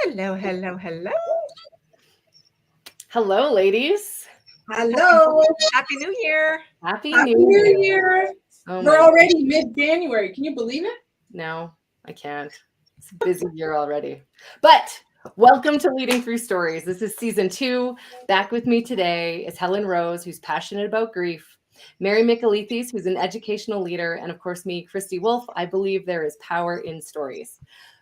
Hello, hello, hello. Hello, ladies. Hello. Happy New Year. Happy Happy New New Year. Year. Oh We're my, already mid-January. Can you believe it? no, I can't. It's a busy year already. But welcome to Leading Through Stories. This is season 2. Back with me today is Helen Rose, who's passionate about grief, Mary Michaelithis, who's an educational leader, and of course me, Christy Wolf. I believe there is power in stories.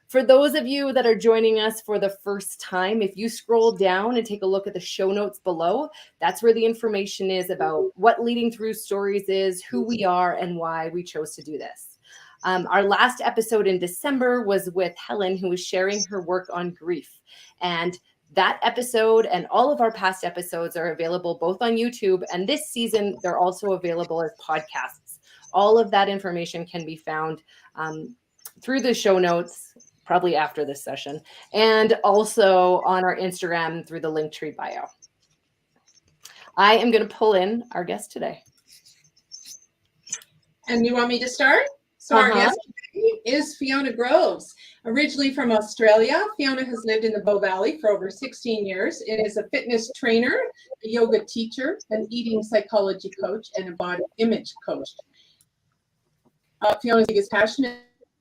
For those of you that are joining us for the first time, if you scroll down and take a look at the show notes below, that's where the information is about what Leading Through Stories is, who we are, and why we chose to do this. Our last episode in December was with Helen, who was sharing her work on grief. And that episode and all of our past episodes are available both on YouTube, and this season they're also available as podcasts. All of that information can be found through the show notes, probably after this session, and also on our Instagram through the Linktree bio. I am going to pull in our guest today. And you want me to start? So our guest today is Fiona Groves. Originally from Australia, Fiona has lived in the Bow Valley for over 16 years and is a fitness trainer, a yoga teacher, an eating psychology coach, and a body image coach. Fiona's biggest passion is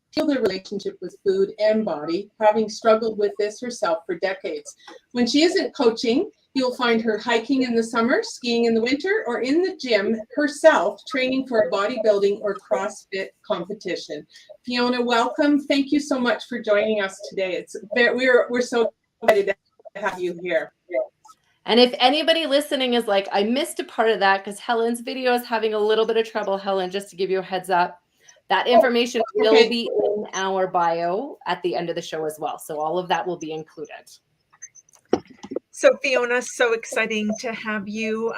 heal their relationship with food and body, having struggled with this herself for decades. When she isn't coaching, you'll find her hiking in the summer, skiing in the winter, or in the gym herself, training for a bodybuilding or CrossFit competition. Fiona, welcome. Thank you so much for joining us today. We're so excited to have you here. And if anybody listening is like, I missed a part of that because Helen's video is having a little bit of trouble, Helen, just to give you a heads up, that information will be in our bio at the end of the show as well. So all of that will be included. So Fiona, so exciting to have you.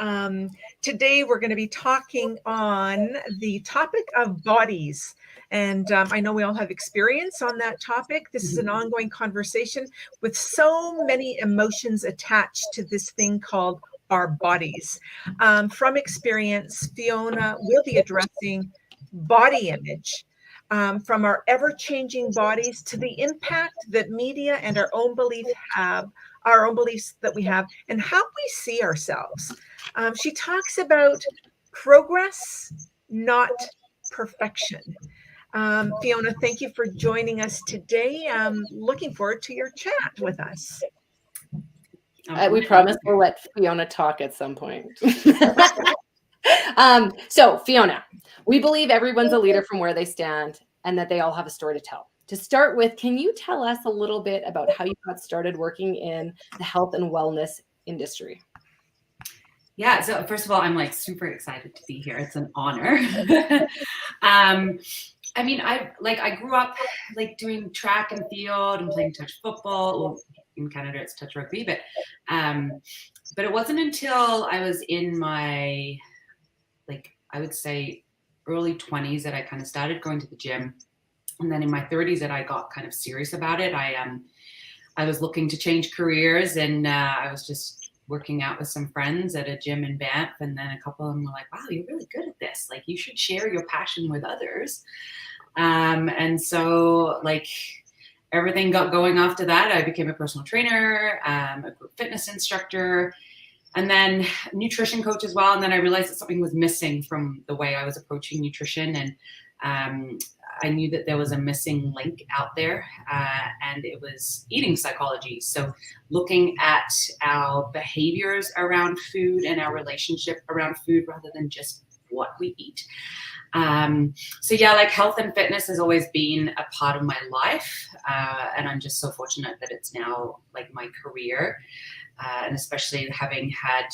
Today we're going to be talking on the topic of bodies. And I know we all have experience on that topic. This is an ongoing conversation with so many emotions attached to this thing called our bodies. From experience, Fiona will be addressing body image, from our ever-changing bodies to the impact that media and our own beliefs that we have, and how we see ourselves. She talks about progress, not perfection. Fiona, thank you for joining us today. Looking forward to your chat with us. We promise we'll let Fiona talk at some point. So Fiona, we believe everyone's a leader from where they stand and that they all have a story to tell. To start with, can you tell us a little bit about how you got started working in the health and wellness industry? Yeah, so first of all, I'm like super excited to be here. It's an honor. I mean, I grew up like doing track and field and playing touch football. Well, in Canada, it's touch rugby, but it wasn't until I was in my, like, I would say early 20s that I kind of started going to the gym. And then in my 30s that I got kind of serious about it. I was looking to change careers, and I was just working out with some friends at a gym in Banff. And then a couple of them were like, wow, you're really good at this. Like, you should share your passion with others. And so like everything got going after that. I became a personal trainer, a group fitness instructor, and then nutrition coach as well. And then I realized that something was missing from the way I was approaching nutrition. And I knew that there was a missing link out there, and it was eating psychology. So looking at our behaviors around food and our relationship around food rather than just what we eat. So yeah, like health and fitness has always been a part of my life. And I'm just so fortunate that it's now like my career, and especially having had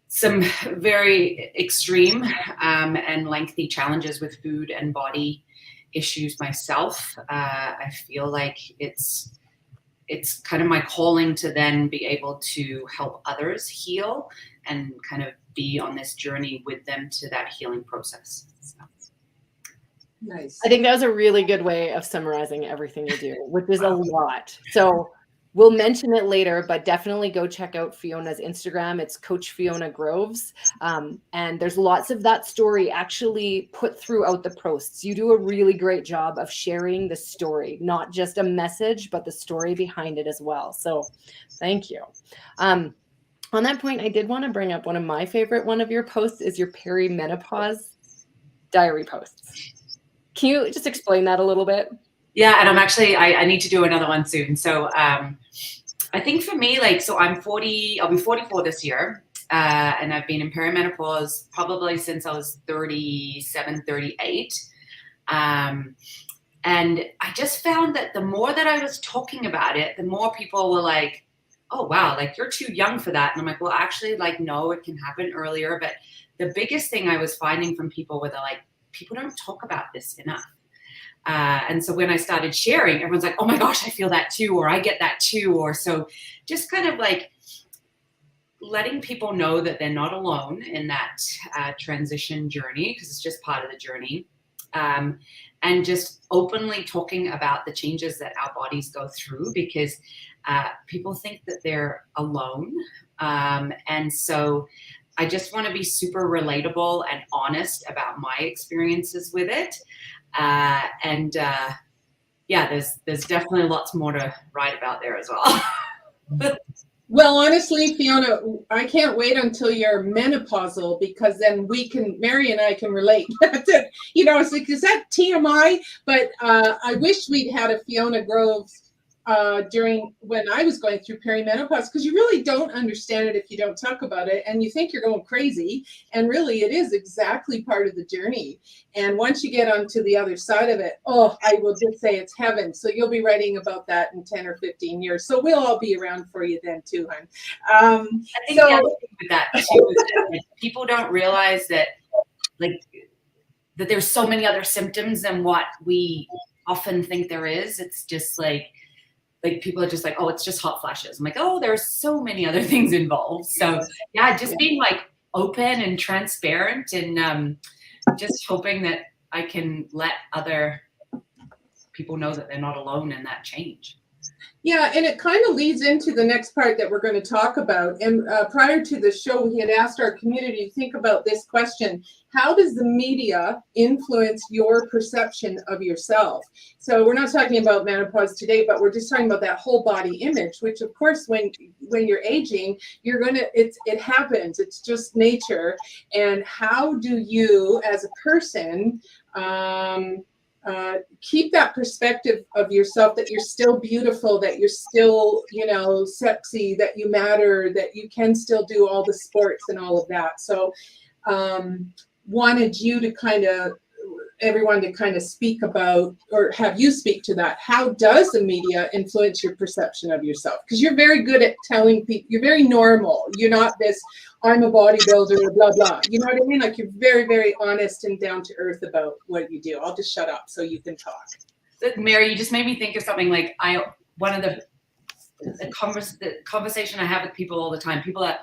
some very extreme and lengthy challenges with food and body issues myself. I feel like it's kind of my calling to then be able to help others heal and kind of be on this journey with them to that healing process. So. Nice. I think that was a really good way of summarizing everything you do, which is a lot. So We'll mention it later, but definitely go check out Fiona's Instagram. It's Coach Fiona Groves. And there's lots of that story actually put throughout the posts. You do a really great job of sharing the story, not just a message, but the story behind it as well. So thank you. On that point, I did want to bring up one of my favorite one of your posts is your perimenopause diary posts. Can you just explain that a little bit? Yeah, and I'm actually, I need to do another one soon. So I think for me, like, so I'm 40, I'll be 44 this year. And I've been in perimenopause probably since I was 37, 38. And I just found that the more that I was talking about it, the more people were like, oh, wow, like you're too young for that. And I'm like, well, actually, like, no, it can happen earlier. But the biggest thing I was finding from people were like, people don't talk about this enough. And so when I started sharing, everyone's like, oh my gosh, I feel that too, or I get that too. Or so just kind of like letting people know that they're not alone in that transition journey, because it's just part of the journey. And just openly talking about the changes that our bodies go through, because people think that they're alone. And so I just want to be super relatable and honest about my experiences with it. Yeah, there's definitely lots more to write about there as well. Well, honestly, Fiona, I can't wait until you're menopausal, because then Mary and I can relate. You know, it's like, is that TMI? But I wish we'd had a Fiona Groves during when I was going through perimenopause, because you really don't understand it if you don't talk about it, and you think you're going crazy, and really it is exactly part of the journey. And once you get onto the other side of it, oh, I will just say it's heaven. So you'll be writing about that in 10 or 15 years. So we'll all be around for you then too, hon. I think the other thing with that too is that, like, people don't realize that, like, that there's so many other symptoms than what we often think there is. It's just like people are just like, oh, it's just hot flashes. I'm like, oh, there's so many other things involved. So yeah, just being like open and transparent, and just hoping that I can let other people know that they're not alone in that change. Yeah, and it kind of leads into the next part that we're going to talk about. And prior to the show, we had asked our community to think about this question: how does the media influence your perception of yourself? So we're not talking about menopause today, but we're just talking about that whole body image, which of course, when you're aging, it happens. It's just nature. And how do you, as a person, keep that perspective of yourself, that you're still beautiful, that you're still, sexy, that you matter, that you can still do all the sports and all of that. So wanted you to everyone to speak about, or have you speak to that. How does the media influence your perception of yourself? Because you're very good at telling people, you're very normal. You're not this, I'm a bodybuilder, blah, blah. You know what I mean? Like, you're very, very honest and down to earth about what you do. I'll just shut up so you can talk. Mary, you just made me think of something. Like, one of the conversation I have with people all the time, people are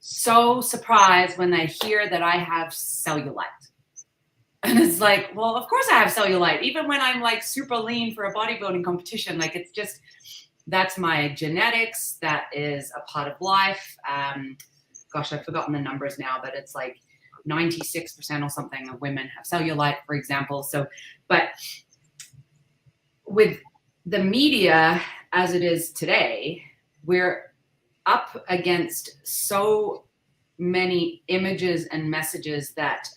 so surprised when they hear that I have cellulite. And it's like, well, of course I have cellulite. Even when I'm like super lean for a bodybuilding competition, like, it's just, that's my genetics. That is a part of life. Gosh, I've forgotten the numbers now, but it's like 96% or something of women have cellulite, for example. So, but with the media as it is today, we're up against so many images and messages that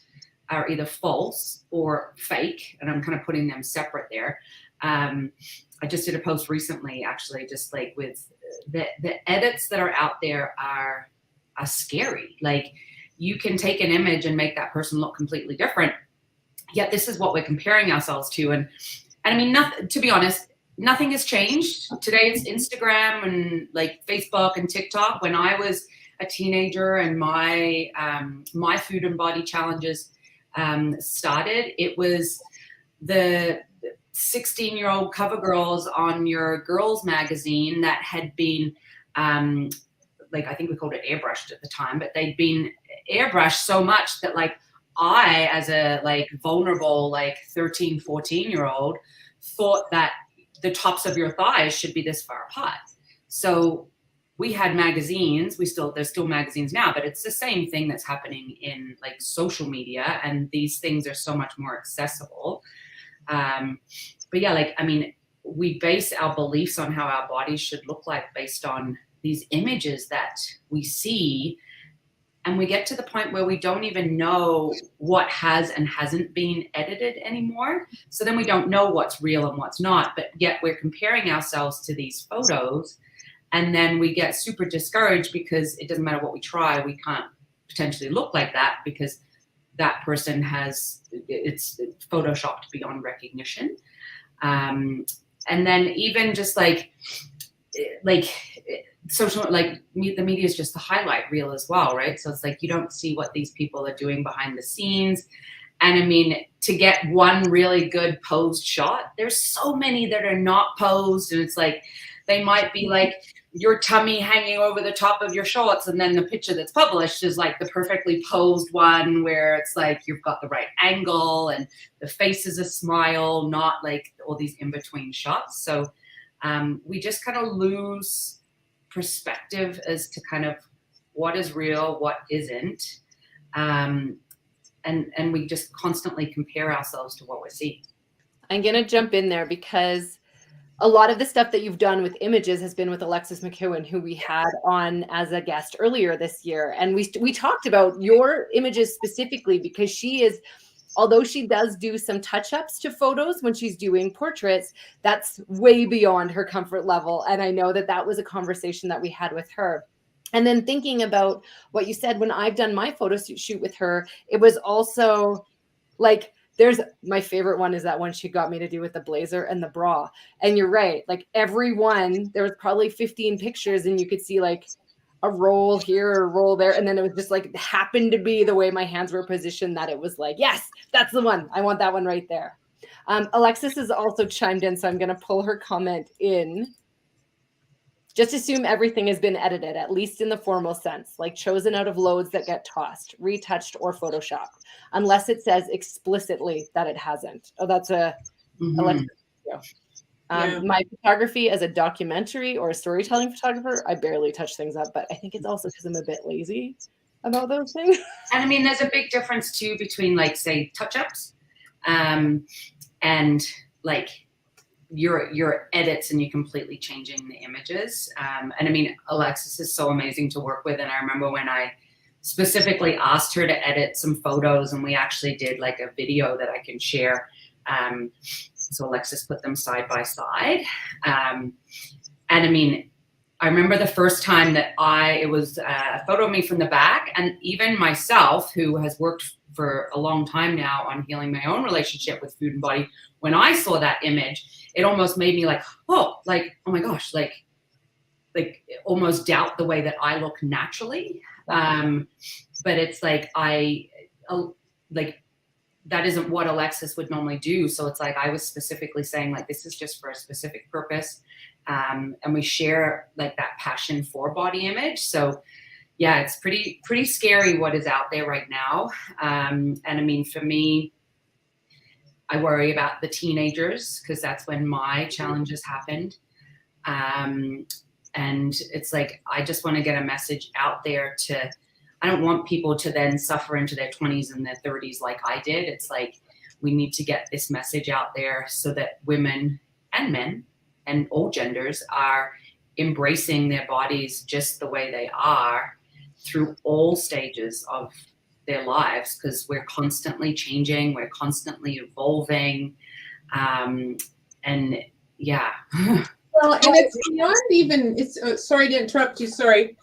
are either false or fake, and I'm kind of putting them separate there. I just did a post recently, actually, just like with the edits that are out there are scary. Like, you can take an image and make that person look completely different, yet this is what we're comparing ourselves to. And I mean, to be honest, nothing has changed. Today it's Instagram and like Facebook and TikTok. When I was a teenager and my food and body challenges started, it was the 16-year-old cover girls on your girls magazine that had been like, I think we called it airbrushed at the time, but they'd been airbrushed so much that, like, I, as a like vulnerable like 13, 14-year-old, thought that the tops of your thighs should be this far apart. So we had magazines, there's still magazines now, but it's the same thing that's happening in like social media, and these things are so much more accessible. But yeah, like, I mean, we base our beliefs on how our bodies should look like based on these images that we see. And we get to the point where we don't even know what has and hasn't been edited anymore. So then we don't know what's real and what's not, but yet we're comparing ourselves to these photos. And then we get super discouraged because it doesn't matter what we try, we can't potentially look like that because that person it's photoshopped beyond recognition. And then even just like social, like the media is just the highlight reel as well, right? So it's like you don't see what these people are doing behind the scenes. And I mean, to get one really good posed shot, there's so many that are not posed, and it's like they might be like your tummy hanging over the top of your shorts, and then the picture that's published is like the perfectly posed one where it's like you've got the right angle and the face is a smile, not like all these in-between shots. So we just kind of lose perspective as to kind of what is real, what isn't. And we just constantly compare ourselves to what we're seeing. I'm going to jump in there because a lot of the stuff that you've done with images has been with Alexis McEwen, who we had on as a guest earlier this year. And we talked about your images specifically because she is, although she does do some touch-ups to photos when she's doing portraits, that's way beyond her comfort level. And I know that was a conversation that we had with her. And then thinking about what you said, when I've done my photo shoot with her, it was also like, my favorite one is that one she got me to do with the blazer and the bra. And you're right. Like every one, there was probably 15 pictures and you could see like a roll here or a roll there. And then it was just like, happened to be the way my hands were positioned that it was like, yes, that's the one. I want that one right there. Alexis has also chimed in. So I'm going to pull her comment in. Just assume everything has been edited, at least in the formal sense, like chosen out of loads that get tossed, retouched, or photoshopped, unless it says explicitly that it hasn't. Oh, that's a Alexis video. My photography as a documentary or a storytelling photographer, I barely touch things up, but I think it's also because I'm a bit lazy about those things. And I mean, there's a big difference too between like, say, touch-ups and like your edits and you completely changing the images. And I mean, Alexis is so amazing to work with. And I remember when I specifically asked her to edit some photos and we actually did like a video that I can share. So Alexis put them side by side. And I mean, I remember the first time that it was a photo of me from the back, and even myself, who has worked for a long time now on healing my own relationship with food and body, when I saw that image, it almost made me like, oh my gosh, like almost doubt the way that I look naturally. But it's like, that isn't what Alexis would normally do. So it's like, I was specifically saying like, this is just for a specific purpose. And we share like that passion for body image. So yeah, it's pretty scary what is out there right now. And I mean, for me, I worry about the teenagers because that's when my challenges happened. And it's like, I just want to get a message out there I don't want people to then suffer into their 20s and their 30s like I did. It's like, we need to get this message out there so that women and men and all genders are embracing their bodies just the way they are through all stages of their lives, because we're constantly changing, we're constantly evolving. And yeah. Well, and it's beyond even, sorry to interrupt you, sorry.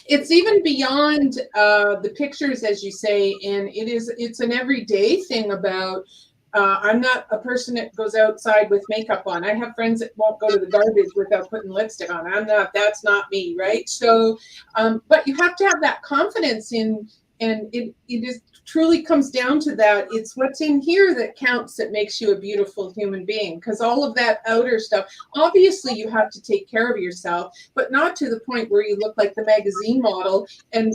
It's even beyond the pictures, as you say, and it's an everyday thing about, I'm not a person that goes outside with makeup on. I have friends that won't go to the garbage without putting lipstick on. That's not me, right? So, but you have to have that confidence in, and it is truly comes down to that. It's what's in here that counts, that makes you a beautiful human being. Because all of that outer stuff, obviously you have to take care of yourself, but not to the point where you look like the magazine model. And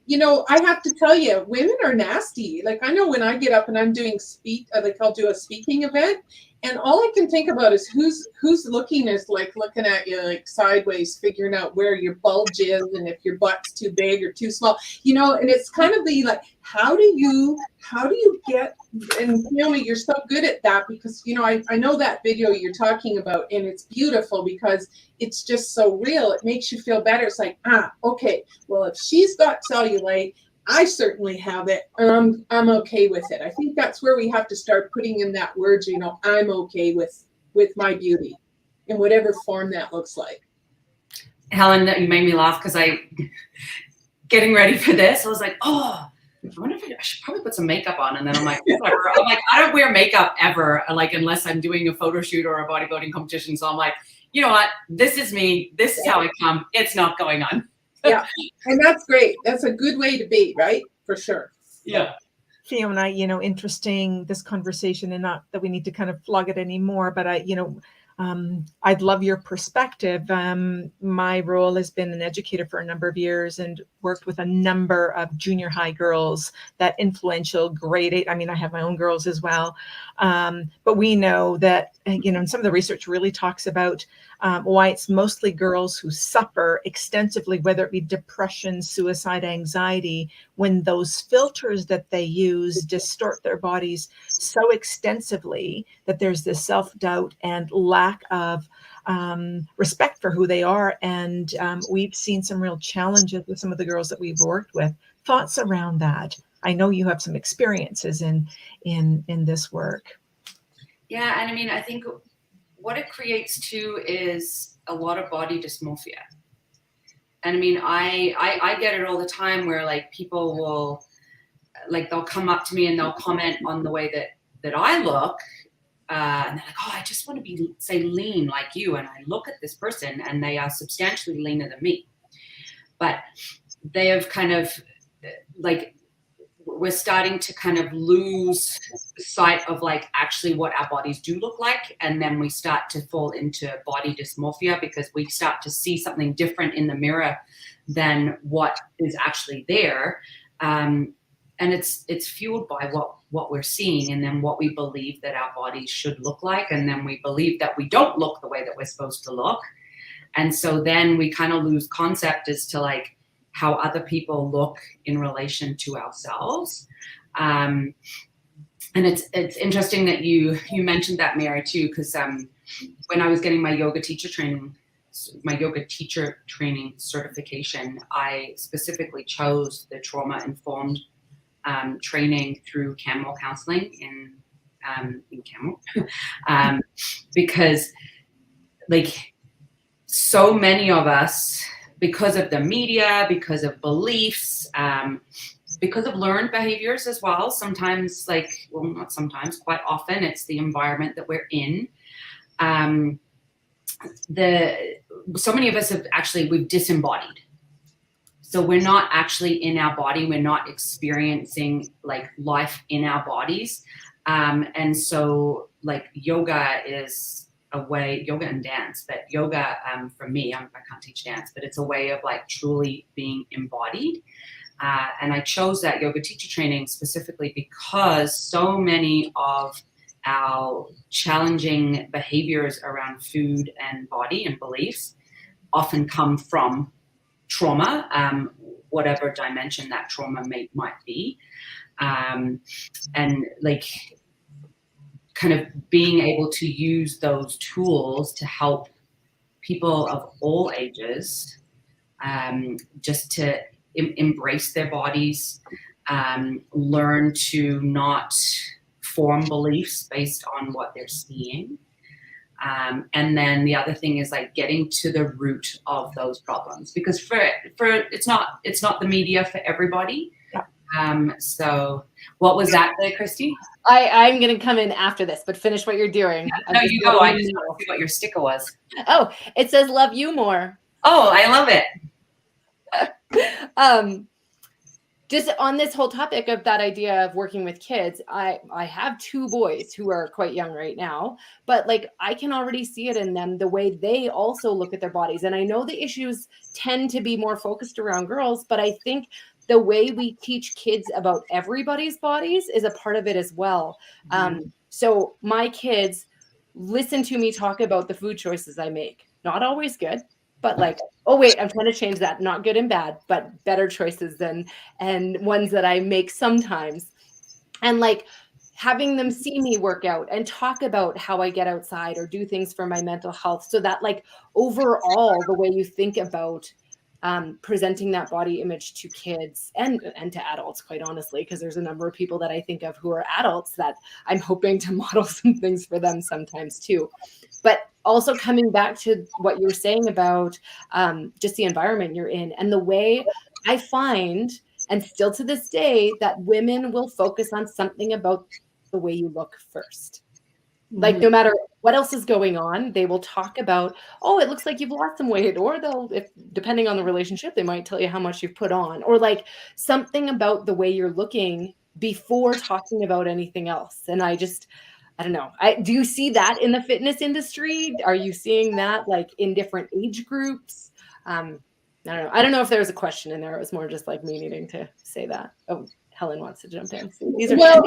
you know, I have to tell you, women are nasty. Like, I know when I get up and I'm doing like I'll do a speaking event, And all I can think about is who's looking at you like sideways, figuring out where your bulge is and if your butt's too big or too small, and it's kind of the like, how do you get, and Fiona, you're so good at that because, I know that video you're talking about, and it's beautiful because it's just so real. It makes you feel better. It's like, okay, well, if she's got cellulite, I certainly have it, and I'm okay with it. I think that's where we have to start putting in that word, I'm okay with my beauty in whatever form that looks like. Helen, you made me laugh because getting ready for this, I was like, oh, I wonder if I should probably put some makeup on. And then I'm like, whatever. I'm like, I don't wear makeup ever, like unless I'm doing a photo shoot or a bodybuilding competition. So I'm like, you know what? This is me. This is how I come. It's not going on. Yeah, and that's great. That's a good way to be, right? For sure. Yeah. Fiona, interesting, this conversation, and not that we need to kind of flog it anymore, but I'd love your perspective. My role has been an educator for a number of years and worked with a number of junior high girls, that influential grade 8. I mean, I have my own girls as well. But we know that, and some of the research really talks about why it's mostly girls who suffer extensively, whether it be depression, suicide, anxiety, when those filters that they use distort their bodies so extensively that there's this self-doubt and lack of respect for who they are. And we've seen some real challenges with some of the girls that we've worked with. Thoughts around that? I know you have some experiences in this work. Yeah, and I mean, I think what it creates too is a lot of body dysmorphia. And I mean, I get it all the time where like people will, like they'll come up to me and they'll comment on the way that I look. And they're like, oh, I just want to be, say, lean like you. And I look at this person and they are substantially leaner than me. But they have kind of like, we're starting to kind of lose sight of like actually what our bodies do look like. And then we start to fall into body dysmorphia because we start to see something different in the mirror than what is actually there. And it's fueled by what we're seeing and then what we believe that our bodies should look like. And then we believe that we don't look the way that we're supposed to look. And so then we kind of lose concept as to like how other people look in relation to ourselves. And it's interesting that you mentioned that, Mary, too, because when I was getting my yoga teacher training certification, I specifically chose the trauma-informed training through Camel counseling in Camel, because like so many of us, because of the media, because of beliefs, because of learned behaviors as well. Sometimes, not sometimes, quite often, it's the environment that we're in. So many of us we've disembodied. So we're not actually in our body. We're not experiencing like life in our bodies. And so like yoga is a way, yoga and dance, but yoga for me, I can't teach dance, but it's a way of like truly being embodied. And I chose that yoga teacher training specifically because so many of our challenging behaviors around food and body and beliefs often come from trauma, whatever dimension that trauma might be. And like kind of being able to use those tools to help people of all ages just to embrace their bodies, learn to not form beliefs based on what they're seeing. And then the other thing is like getting to the root of those problems, because for it's not the media for everybody. So what was that there, Christy? I'm going to come in after this, but finish what you're doing. No, you go. I just want to see what your sticker was. Oh, it says love you more. Oh, I love it. Just on this whole topic of that idea of working with kids, I have 2 boys who are quite young right now, but like I can already see it in them, the way they also look at their bodies. And I know the issues tend to be more focused around girls, but I think the way we teach kids about everybody's bodies is a part of it as well. So my kids listen to me talk about the food choices I make. Not always good, but like, oh wait, I'm trying to change that. Not good and bad, but better choices and ones that I make sometimes. And like having them see me work out and talk about how I get outside or do things for my mental health, so that like overall the way you think about presenting that body image to kids and to adults, quite honestly, because there's a number of people that I think of who are adults that I'm hoping to model some things for them sometimes too. But also coming back to what you were saying about just the environment you're in, and the way I find, and still to this day, that women will focus on something about the way you look first. Like no matter what else is going on, they will talk about, oh, it looks like you've lost some weight, or they'll, if depending on the relationship, they might tell you how much you've put on, or like something about the way you're looking before talking about anything else. And I don't know. Do you see that in the fitness industry? Are you seeing that like in different age groups? I don't know. I don't know if there was a question in there. It was more just like me needing to say that. Oh, Helen wants to jump in. These are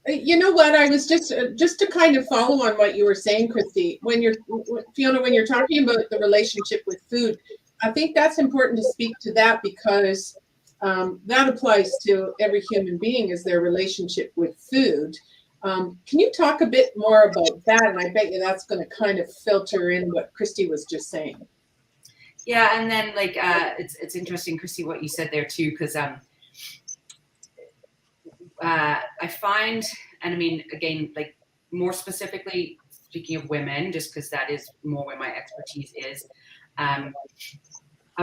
you know what? I was just to kind of follow on what you were saying, Christy. Fiona, when you're talking about the relationship with food, I think that's important to speak to that, because that applies to every human being, is their relationship with food. Can you talk a bit more about that? And I bet you that's going to kind of filter in what Christy was just saying. Yeah, and then like it's interesting, Christy, what you said there too, because I find, and I mean, again, like more specifically speaking of women, just because that is more where my expertise is, are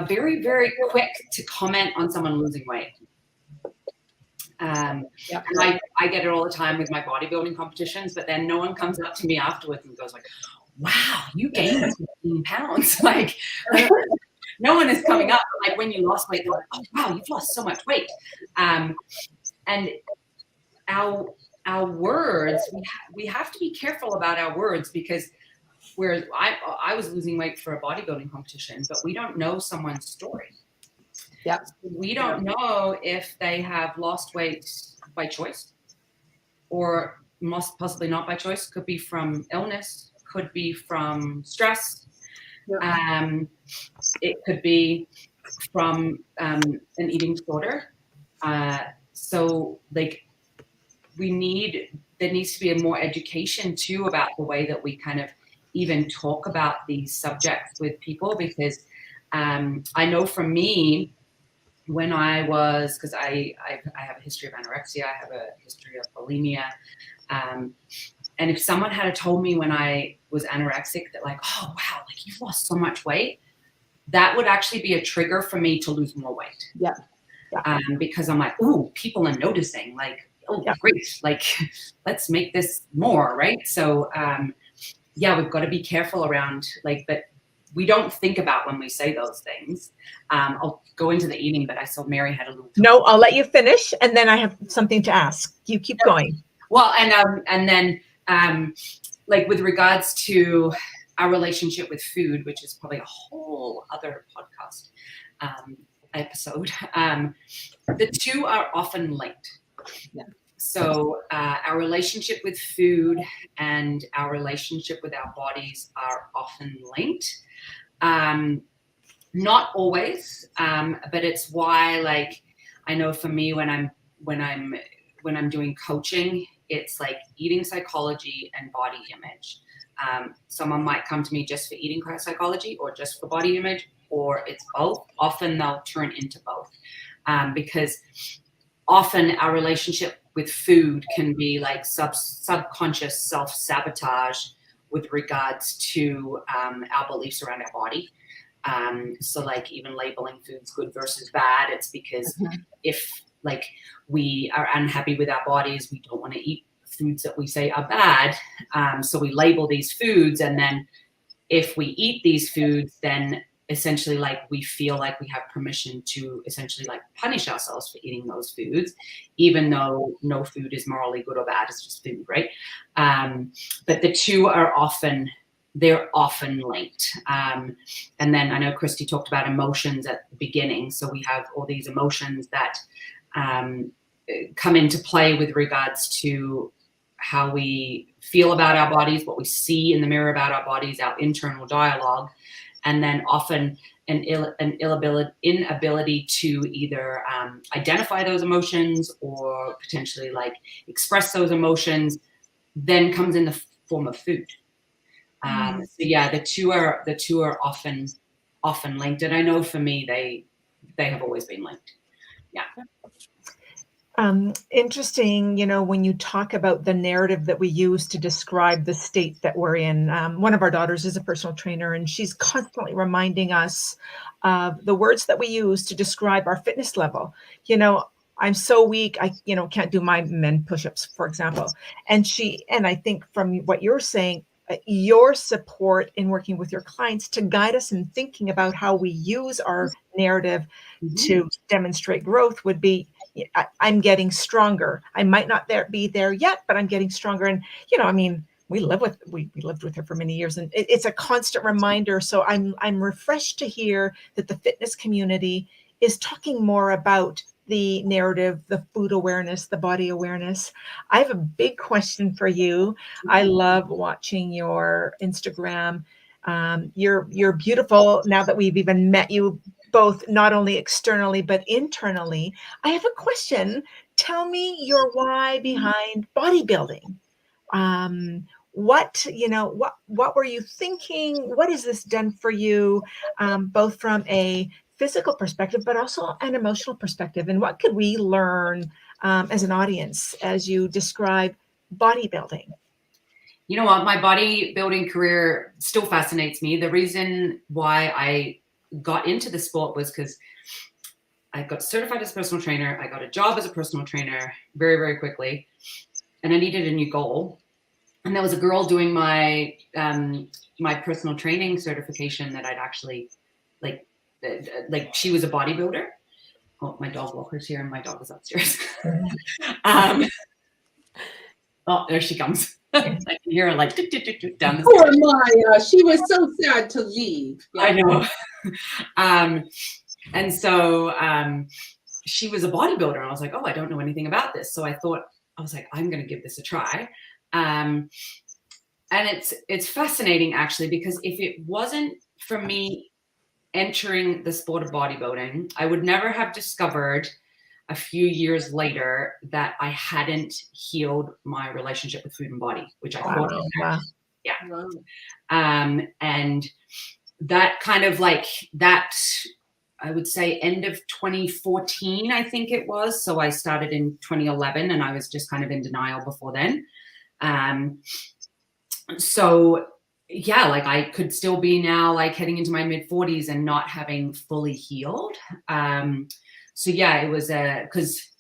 very, very quick to comment on someone losing weight. And I get it all the time with my bodybuilding competitions, but then no one comes up to me afterwards and goes like, wow, you gained 15 pounds. Like no one is coming up. Like when you lost weight, they're like, oh, wow, you've lost so much weight. And our words, we have to be careful about our words, because whereas I was losing weight for a bodybuilding competition, but we don't know someone's story. Yeah. We don't know if they have lost weight by choice, or most possibly not by choice. Could be from illness, could be from stress. Yeah. It could be from an eating disorder. So like there needs to be a more education too about the way that we kind of even talk about these subjects with people, because I know for me, when I was, because I have a history of anorexia, I have a history of bulimia, and if someone had told me when I was anorexic that like, oh wow, like you've lost so much weight, that would actually be a trigger for me to lose more weight. Yeah. Because I'm like, ooh, people are noticing, like, oh great, like let's make this more, right? So yeah, we've got to be careful around like, but we don't think about when we say those things. I'll go into the eating, but I saw Mary had a little. No, I'll let you finish, and then I have something to ask. You keep going. Well, and then like with regards to our relationship with food, which is probably a whole other podcast episode, the two are often linked. Yeah. So our relationship with food and our relationship with our bodies are often linked. Not always, but it's why, like, I know for me when I'm doing coaching, it's like eating psychology and body image. Someone might come to me just for eating psychology or just for body image, or it's both. Often they'll turn into both, because often our relationship with food can be like subconscious self-sabotage with regards to our beliefs around our body. So like even labeling foods good versus bad, it's because if like we are unhappy with our bodies, we don't want to eat foods that we say are bad. So we label these foods, and then if we eat these foods, then essentially like we feel like we have permission to essentially like punish ourselves for eating those foods, even though no food is morally good or bad, it's just food, right? But the two are often linked. And then I know Christy talked about emotions at the beginning. So we have all these emotions that come into play with regards to how we feel about our bodies, what we see in the mirror about our bodies, our internal dialogue, and then often an inability to either identify those emotions or potentially like express those emotions, then comes in the form of food. So yeah, the two are often linked, and I know for me they have always been linked. Yeah. Interesting, when you talk about the narrative that we use to describe the state that we're in. One of our daughters is a personal trainer, and she's constantly reminding us of the words that we use to describe our fitness level. I'm so weak, I can't do my men push-ups, for example. And I think from what you're saying, your support in working with your clients to guide us in thinking about how we use our narrative to demonstrate growth would be, I'm getting stronger. I might not be there yet, but I'm getting stronger. And, we lived with her for many years, and it's a constant reminder. So I'm refreshed to hear that the fitness community is talking more about the narrative, the food awareness, the body awareness. I have a big question for you. I love watching your Instagram. You're beautiful now that we've even met you both, not only externally, but internally. I have a question. Tell me your why behind bodybuilding. What were you thinking? What has this done for you, both from a physical perspective, but also an emotional perspective? And what could we learn as an audience as you describe bodybuilding? You know what? My bodybuilding career still fascinates me. The reason why I got into the sport was because I got certified as a personal trainer. I got a job as a personal trainer very, very quickly, and I needed a new goal. And there was a girl doing my my personal training certification that I'd actually like she was a bodybuilder. Oh, my dog walker's here and my dog is upstairs. Oh, there she comes. I can hear her like down the Poor Maya. She was so sad to leave. Yeah. I know. And so she was a bodybuilder. And I was like, oh, I don't know anything about this. So I was like, I'm going to give this a try. And it's fascinating, actually, because if it wasn't for me entering the sport of bodybuilding, I would never have discovered a few years later that I hadn't healed my relationship with food and body, which I thought I had. Yeah. Wow. And that kind of like that, I would say end of 2014, I think it was. So I started in 2011 and I was just kind of in denial before then. So yeah, like I could still be now like heading into my mid 40s and not having fully healed. So yeah, it was because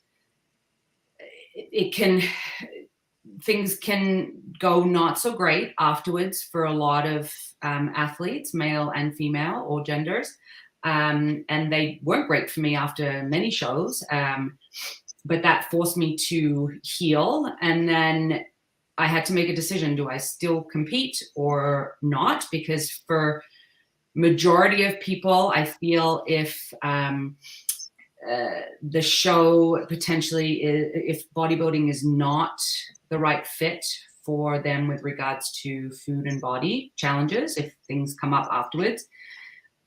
things can go not so great afterwards for a lot of athletes, male and female, or genders. And they weren't great for me after many shows. But that forced me to heal. And then I had to make a decision. Do I still compete or not? Because for majority of people, I feel if the show potentially if bodybuilding is not the right fit for them with regards to food and body challenges, if things come up afterwards,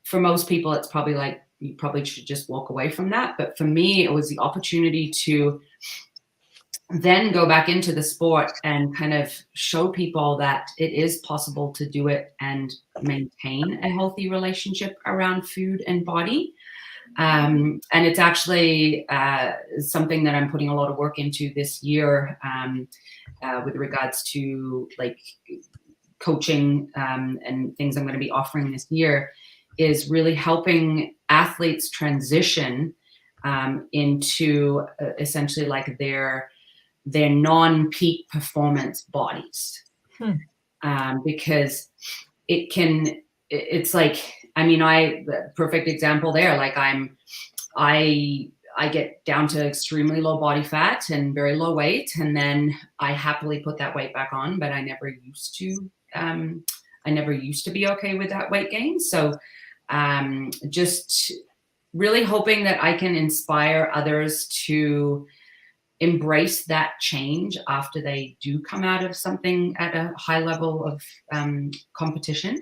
for most people, it's probably like, you probably should just walk away from that. But for me, it was the opportunity to then go back into the sport and kind of show people that it is possible to do it and maintain a healthy relationship around food and body. And it's actually something that I'm putting a lot of work into this year with regards to like coaching and things I'm going to be offering this year, is really helping athletes transition into essentially like their non-peak performance bodies. Because it's like, I mean, the perfect example there, like I get down to extremely low body fat and very low weight, and then I happily put that weight back on, but I never used to be okay with that weight gain. So just really hoping that I can inspire others to embrace that change after they do come out of something at a high level of competition.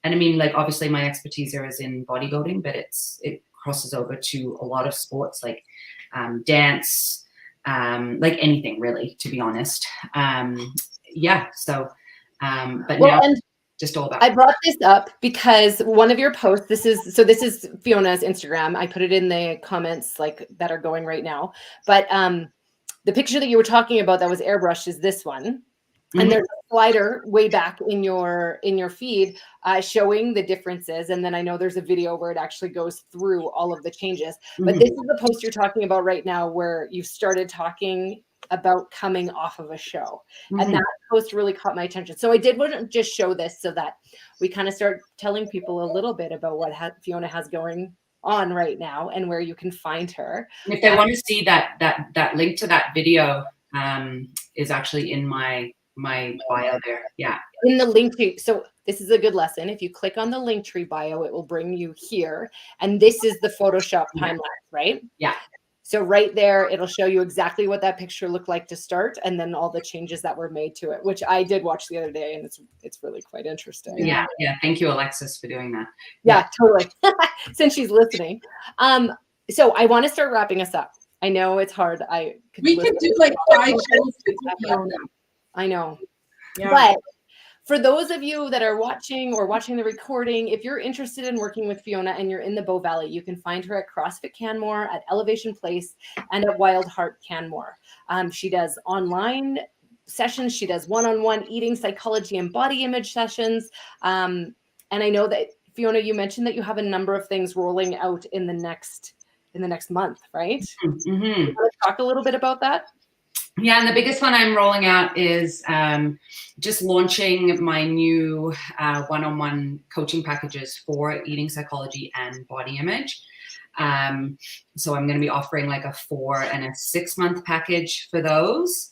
And I mean, like, obviously my expertise here is in bodybuilding, but it crosses over to a lot of sports, like dance, like anything really, to be honest. Yeah. So, but Well, now and just all about. I brought this up because one of your posts, this is Fiona's Instagram. I put it in the comments like that are going right now. But the picture that you were talking about that was airbrushed is this one. And there's a slider way back in your feed showing the differences. And then I know there's a video where it actually goes through all of the changes. But this is the post you're talking about right now where you've started talking about coming off of a show. And that post really caught my attention. So I did want to just show this so that we kind of start telling people a little bit about what Fiona has going on right now and where you can find her. And if they want to see that link to that video is actually in my bio there. Yeah. In the link tree. So this is a good lesson. If you click on the link tree bio, it will bring you here. And this is the Photoshop time lapse, right? Yeah. So right there, it'll show you exactly what that picture looked like to start, and then all the changes that were made to it, which I did watch the other day, and it's really quite interesting. Yeah. Thank you, Alexis, for doing that. Yeah, totally. Since she's listening. So I want to start wrapping us up. I know it's hard. We could do like 5 shows with Fiona. I know. Yeah. But for those of you that are watching the recording, if you're interested in working with Fiona and you're in the Bow Valley, you can find her at CrossFit Canmore, at Elevation Place, and at Wild Heart Canmore. She does online sessions. She does one-on-one eating, psychology, and body image sessions. And I know that, Fiona, you mentioned that you have a number of things rolling out in the next month, right? Mm-hmm. Can you talk a little bit about that? Yeah, and the biggest one I'm rolling out is just launching my new one-on-one coaching packages for eating psychology and body image. So I'm going to be offering like a 4 and a 6 month package for those.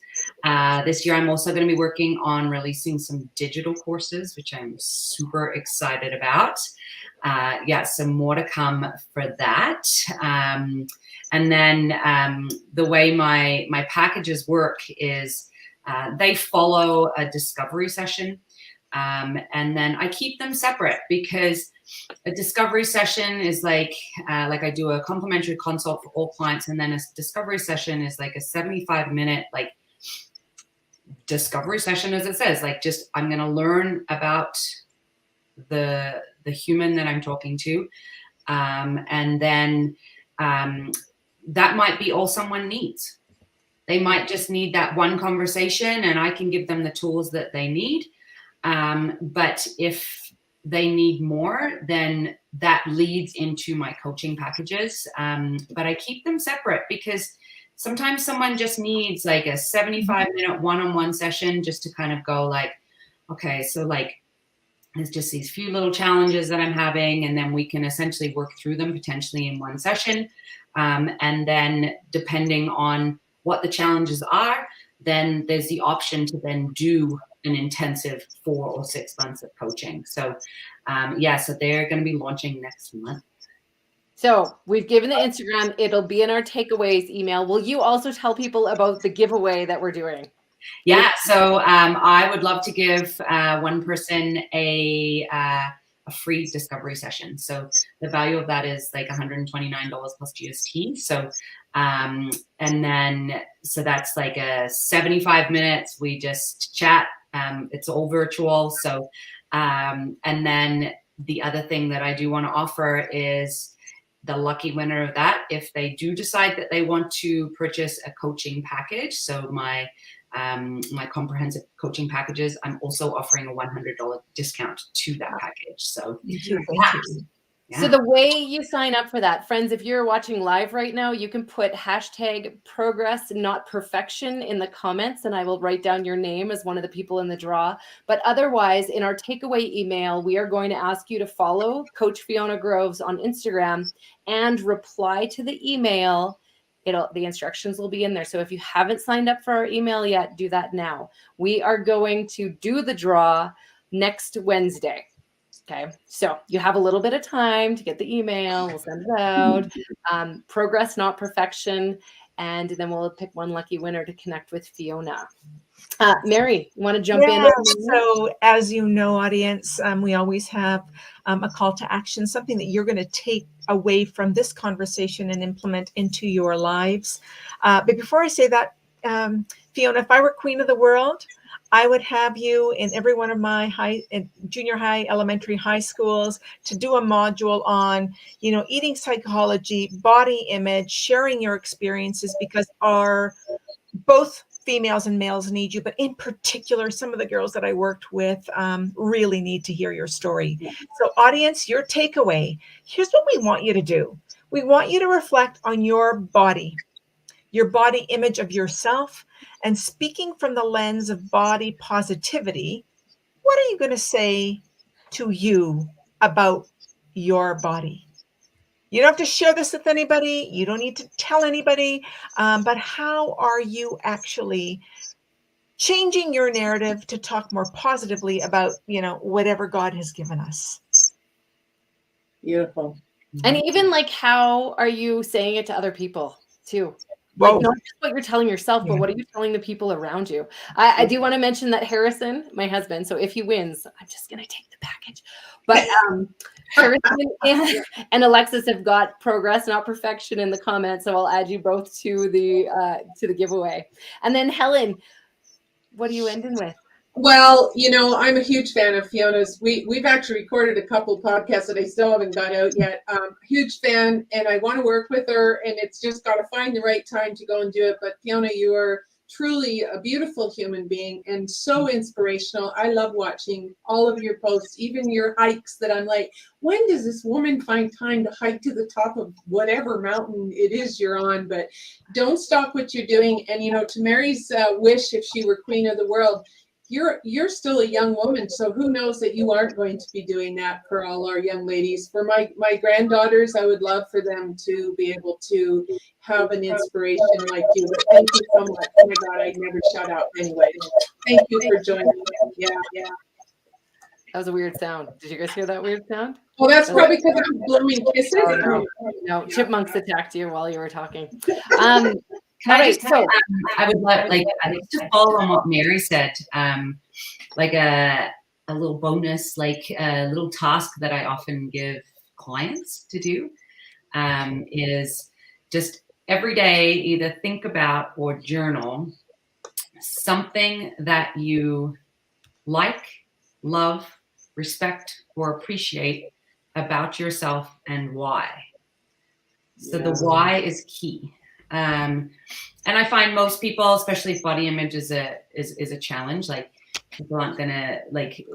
This year, I'm also going to be working on releasing some digital courses, which I'm super excited about. Some more to come for that. And then the way my packages work is they follow a discovery session. And then I keep them separate because a discovery session is like I do a complimentary consult for all clients. And then a discovery session is like a 75-minute, like, discovery session, as it says, like, just I'm going to learn about the human that I'm talking to. And then that might be all someone needs. They might just need that one conversation and I can give them the tools that they need. But if they need more, then that leads into my coaching packages. But I keep them separate because sometimes someone just needs like a 75-minute one-on-one session just to kind of go like, okay, so like, there's just these few little challenges that I'm having, and then we can essentially work through them potentially in one session. And then depending on what the challenges are, then there's the option to then do an intensive 4 or 6 months of coaching. So so they're going to be launching next month. So we've given the Instagram. It'll be in our takeaways email. Will you also tell people about the giveaway that we're doing? Yeah, so I would love to give one person a free discovery session. So the value of that is like $129 plus GST. So and then so that's like a 75 minutes. We just chat. It's all virtual. So and then the other thing that I do want to offer is the lucky winner of that, if they do decide that they want to purchase a coaching package. So my comprehensive coaching packages, I'm also offering a $100 discount to that package. So Thank you. yeah. So the way you sign up for that, friends, if you're watching live right now, you can put hashtag progress, not perfection in the comments, and I will write down your name as one of the people in the draw. But otherwise, in our takeaway email, we are going to ask you to follow Coach Fiona Groves on Instagram and reply to the email. The instructions will be in there. So if you haven't signed up for our email yet, do that now. We are going to do the draw next Wednesday. Okay, so you have a little bit of time to get the email. We'll send it out. Progress, not perfection. And then we'll pick one lucky winner to connect with Fiona. Mary, you want to jump in? So as you know, audience, we always have a call to action, something that you're going to take away from this conversation and implement into your lives. But before I say that, Fiona, if I were queen of the world, I would have you in every one of my junior high, elementary, high schools to do a module on, eating psychology, body image, sharing your experiences, because both females and males need you, but in particular, some of the girls that I worked with really need to hear your story. So audience, your takeaway, here's what we want you to do. We want you to reflect on your body image of yourself, and speaking from the lens of body positivity, what are you going to say to you about your body? You don't have to share this with anybody. You don't need to tell anybody. But how are you actually changing your narrative to talk more positively about, whatever God has given us? Beautiful. And even like, how are you saying it to other people too? Like, not just what you're telling yourself, but what are you telling the people around you? I do want to mention that Harrison, my husband, so if he wins, I'm just going to take the package. But Harrison and Alexis have got progress, not perfection, in the comments. So I'll add you both to the giveaway. And then Helen, what are you ending with? Well, I'm a huge fan of Fiona's. We've actually recorded a couple podcasts that I still haven't got out yet. Huge fan, and I want to work with her, and it's just got to find the right time to go and do it. But Fiona, you are truly a beautiful human being and so inspirational. I love watching all of your posts, even your hikes, that I'm like, when does this woman find time to hike to the top of whatever mountain it is you're on? But don't stop what you're doing. And, to Mary's wish, if she were queen of the world, you're still a young woman, so who knows that you aren't going to be doing that for all our young ladies. For my granddaughters, I would love for them to be able to have an inspiration like you. But thank you so much. Oh my God, I never shut up. Anyway, thank you for joining me. Yeah. That was a weird sound. Did you guys hear that weird sound? Well, that's probably because I'm blowing kisses. Oh, no, chipmunks attacked you while you were talking. Can I just tell? I would like to follow on what Mary said. Like a little bonus, like a little task that I often give clients to do is just every day either think about or journal something that you like, love, respect, or appreciate about yourself and why. So the why is key. And I find most people, especially if body image is a challenge, like people aren't gonna, like,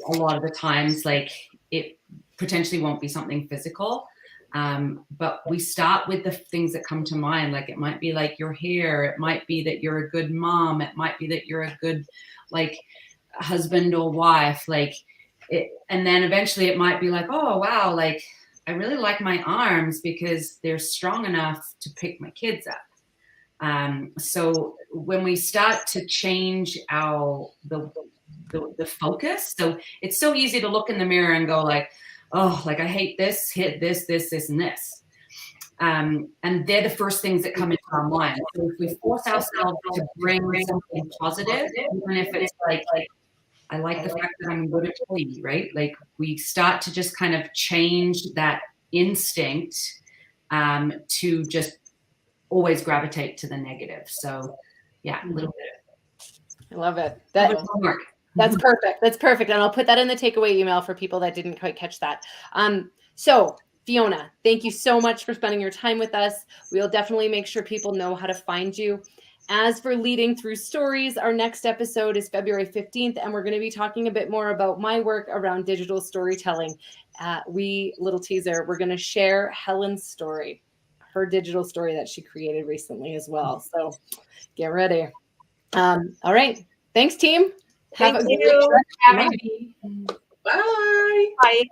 a lot of the times, like, it potentially won't be something physical. But we start with the things that come to mind. Like, it might be like your hair, it might be that you're a good mom, it might be that you're a good, like, husband or wife, like it, and then eventually it might be like, oh wow, like I really like my arms because they're strong enough to pick my kids up. So when we start to change the focus, so it's so easy to look in the mirror and go like, oh, like I hate this, hit this, and this. And they're the first things that come into our mind. So if we force ourselves to bring something positive, even if it's like I like the fact that I'm a good employee, right? Like we start to just kind of change that instinct to just always gravitate to the negative. So yeah, a little bit. I love it. That's perfect. That's perfect. And I'll put that in the takeaway email for people that didn't quite catch that. So Fiona, thank you so much for spending your time with us. We'll definitely make sure people know how to find you. As for Leading Through Stories, our next episode is February 15th, and we're going to be talking a bit more about my work around digital storytelling. Little teaser, we're going to share Helen's story, her digital story that she created recently as well. So get ready. All right. Thanks, team. Thank you. Have a great Bye. Bye.